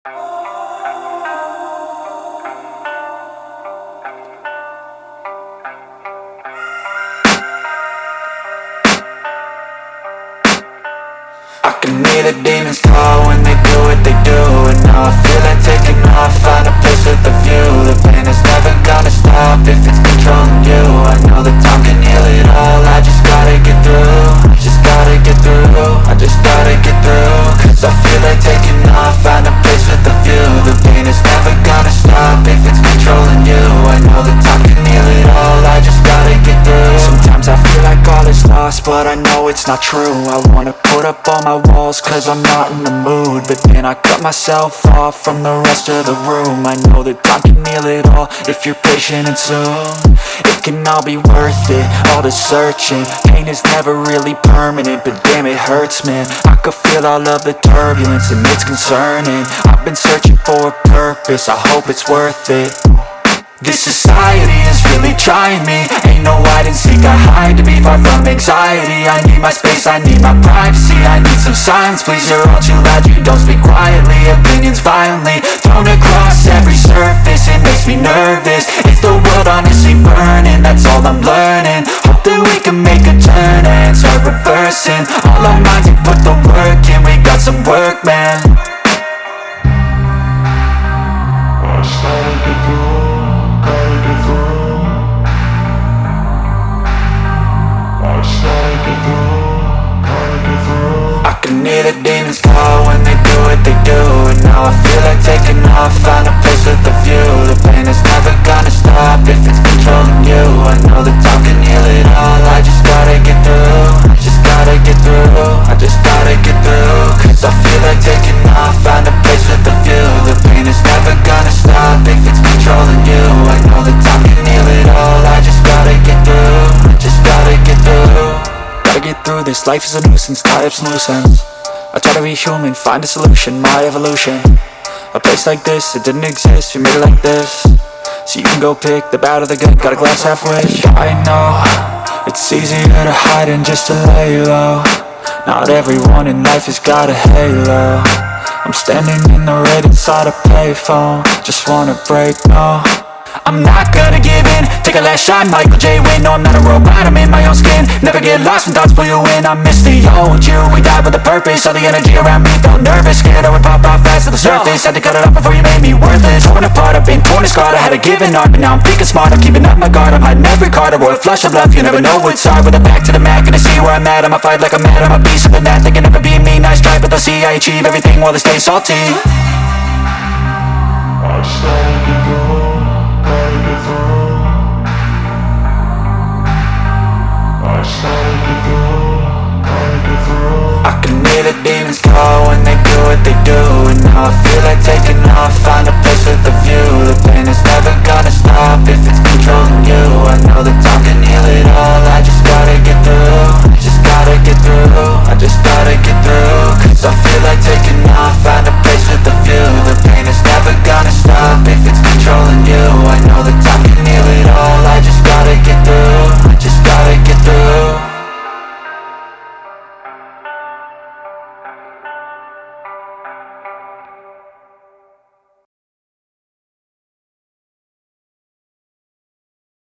I can hear the demons call when they do what they do. And now I feel like taking off, find a place with a view. The pain is never gonna stop if it's controlling you. I know that time can heal it all, I just gotta get through. I just gotta get through, I just gotta get through. Cause I feel like taking off, find a place with a view. The pain is never gonna stop if it's controlling you. I know that time can heal it all, I just gotta get through. Sometimes I feel like all is lost, but I know it's not true. I wanna put up all my walls cause I'm not in the mood, but then I cut myself off from the rest of the room. I know that time can heal it all if you're patient, and soon it can all be worth it, all the searching. Pain is never really permanent, but damn it hurts, man. I could feel all of the turbulence and it's concerning. I've been searching for a purpose, I hope it's worth it. This society is really trying me. Ain't no hide and seek, I hide to be far from anxiety. I need my space, I need my privacy. I need some silence, please, you're all too loud. You don't speak quietly, opinions violently thrown across every surface. It makes me nervous, is the world honestly burning? That's all I'm learning. Hope that we can make a turn and start reversing all our minds and put the work in. We got some work, man. I just gotta get through. I can hear the demons call when they do what they do. And now I feel like taking off, find a place with a view. The pain is never gonna stop if it's controlling you. I know that time can heal it all, I just gotta get through. I just gotta get through, I just gotta get through. Cause I feel like taking off, find a place with a view. The pain is never gonna stop if it's controlling you. I know that time can heal it all, I just gotta get through. I just gotta get through. Gotta get through this, life is a nuisance, tie up some loose ends. I try to be human, find a solution, my evolution. A place like this, it didn't exist, we made it like this. So you can go pick the bad or the good, got a glass half wish. I know, it's easier to hide than just to lay low. Not everyone in life has got a halo. I'm standing in the red inside a payphone, just wanna break, no. I'm not gonna give in, take a last shot, Michael J. Win. No, I'm not a robot, I'm in my own skin. Never get lost when thoughts pull you in. I miss the old you, we died with a purpose. All the energy around me felt nervous, scared I would pop off fast to the surface. Had to cut it off before you made me worthless. Torn apart, I've been torn and scarred. I had a given art, but now I'm thinking smart. I'm keeping up my guard, I'm hiding every card. A royal flush of love, you never know what's hard. With a back to the mat, gonna see where I'm at. I'ma fight like I'm mad, I'm a beast of the net. They can never be me, nice try, but they'll see I achieve everything while they stay salty.